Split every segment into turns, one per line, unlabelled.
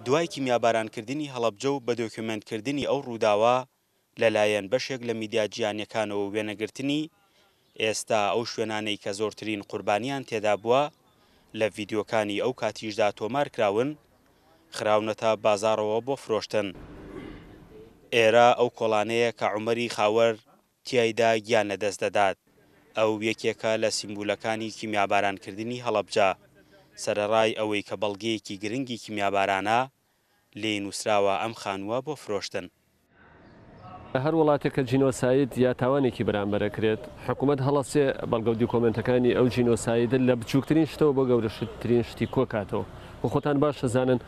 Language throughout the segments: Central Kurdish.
دوای کیمیابارانکردنی هەڵەبجە و بە دۆکیومنتکردنی ئەو ڕووداوە لەلایەن بەشێک لە میدیا جیهانیەکانەوە وێنەگرتنی ئێستا ئەو شوێنانەی کە زۆرترین قوربانیان تێدا بووە لە ڤیدیۆکانی ئەو کاتیشدا تۆمار کراون خراونەتە بازاڕەوە بۆ فرۆشتن. ئێرە ئەو کۆڵانەیە کە عومەری خاوەر تیایدا گیان لەدەست دەدات. ئەو یەکێکە لە سیمبولەکانی کیمیابارانکردنی هەڵەبجە سەرەڕای ئەوەی کە بەڵگەیەکی گرنگی کیمیابارانە لێی نووسراوە ئەم خانووە بۆ فرۆشتن.
هەر وڵاتێکە جینۆساید یا تاوانێکی بەرامبەرەکرێت حکوومەت هەڵەسێ بەڵگە و دیکۆمنتەکانی ئەو جینۆسایدە لە بچووکترین شتەوە بۆ گەورەترین شتی کۆکاتەوە و خۆتان باش دەزانن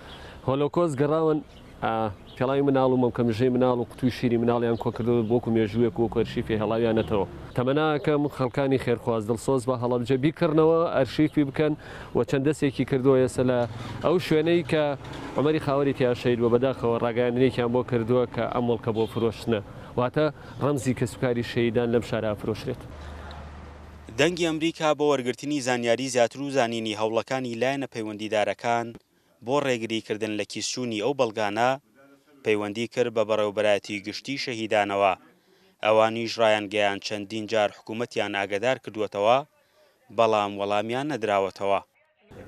هۆلۆکۆست گەڕاون پێڵاوی مناڵ و مەمکەمژەی مناڵ و قوتوی شیری مناڵیان کۆکردەوە بۆکو مێژوویەک و کۆرشیفی هێڵاویانەتەوە تەمەناکەم خەڵکانی خێرخواز دڵسۆز بە هەڵەبجە بیکردنەوە ئەرشیفی بکەن و چەند دەستێکی کردووە ئێستا لە ئەو شوێنەی کە عومەری خاوەری تیا شەید بۆ بەداخەوە ڕاگەیاندنێکیان بۆ کردووە کە ئەم مڵکە بۆ فرۆشتنە واتە ڕەمزی کەسوکاری شەیدان لەم شارە فرۆشرێت.
دەنگی ئەمریکا بۆ وەرگرتنی زانیاری زیاتر و زانینی هەوڵەکانی لایەنە پەیوەندیدارەکان بۆ ڕێگریکردن لە کیسچوونی ئەو بەڵگانە پەیوەندی کرد بە بەڕێوەبەرایەتی گشتی شەهیدانەوە. ئەوانیش ڕایانگەیان چەندین جار حکوومەتیان ئاگادار کردووەتەوە بەڵام وەڵامیان نەدراوەتەوە.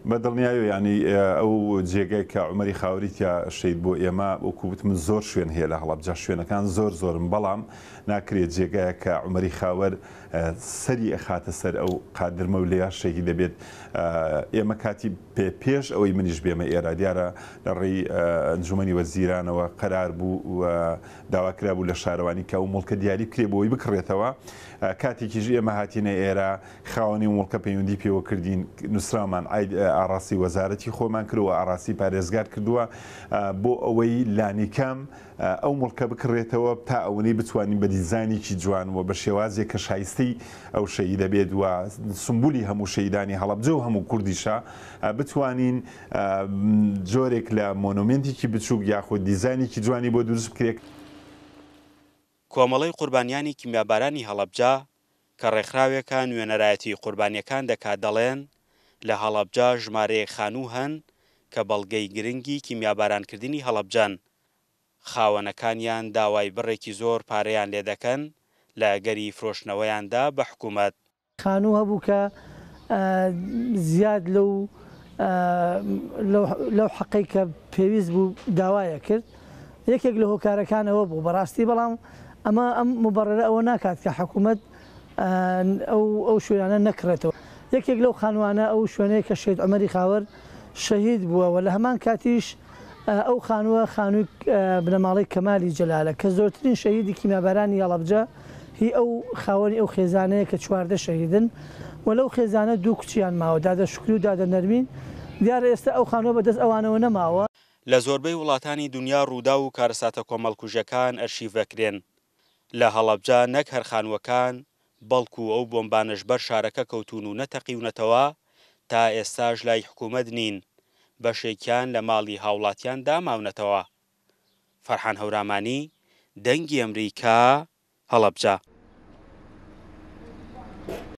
بەدڵنیایە ینی ئەو جێگای کە عومەری خاوەریتیا شەید بۆ ئێمە وەکووت من زۆر شوێن هەیە لە هەڵەبجە شوێنەکان زۆرم بەڵام ناکرێت جێگایە کە عومەری خاوەر سەری ئەخاتە سەر ئەو قادرمە و لێیا شەهید دەبێت. ئێمە کاتی پێش ئەوەی منیش بێمە ئێرە دیارە لە ڕێی ئەنجومەنی وەزیرانەوە قەرار بوو و داواکرا بوو لە شارەوانی کە ئەو مڵکە دیاری کرێ بۆی بکڕێتەوە. کاتێکیش ئێمە هاتینە ئێرە خاوەنی مڵکە پەیوەندی پێوە کردین نووسرامان ئاڕاستی وەزارەتی خۆمان کردووە ئاڕاستی پارێزگار کردووە بۆ ئەوەی لانیکەم ئەو مڵکە بکڕێتەوە تا ئەوەی بتوانین بە دیزانێکی جوانەوە بە شێوازێک کە شایستەی ئەو شەهید دەبێت و سمبولی هەموو شەیدانی هەڵەبجە و هەموو کوردیشە بتوانین جۆرێک لە مۆنومنتێکی بچووک یاخود دیزانێکی جوانی بۆ دروست بکرێت.
کۆمەڵەی قوربانیانی کیمیابارانی هەڵەبجە کە ڕێکخراوێکە نوێنەرایەتی قوربانیەکان دەکات دەڵێن لە هەڵەبجە ژمارەیەک خانوو هەن کە بەڵگەی گرنگی کیمیابارانکردنی هەڵەبجەن. خاوەنەکانیان داوای بڕێکی زۆر پارەیان لێ دەکەن لە گەری فرۆشتنەوەیاندا بە حکوومەت.
خانوو هەبوو کە زیاد لەو حەقەی کە پێویست بوو داوایە کرد یەکێک لە هۆکارەکانەوە بوو بەڕاستی بەڵام ئەمە ئەم مبەڕێرە ئەوە ناکات کە حکوومەت ئەو شوێنانە نەکڕێتەوە. یەکێک لەو خانوانە ئەو شوێنەیە کە شەید عومەری خاوەر شەهید بووە لە هەمان کاتیش ئەو خانووە خانووی بنەماڵەی کەمالی جەلالە کە زۆرترین شەهیدی کیمیابارانی هەڵەبجە هی ئەو خاوەنی ئەو خێزانەیە کە 14 شەهیدن و لەو خێزانە 2 کچیان ماوە دادە شکری و دادە نەرمین دیارە ئێستا ئەو خانووە بەدەست ئەوانەوە نەماوە.
لە زۆربەی وڵاتانی دنیا ڕوودا و کارەساتە کۆمەڵکوژەکان ئەرشیڤەکرێن. لە هەڵەبجە نەک هەر خانووەکان بەڵکو ئەو بۆمبانش بەر شارەکە کەوتون و نەتەقیونەتەوە تا ئێستاش لای حکوومەت نین بەشێکیان لە ماڵی هاوڵاتیان داماونەتەوە. فەرحان هەورامانی دەنگی ئەمریکا هەڵەبجە.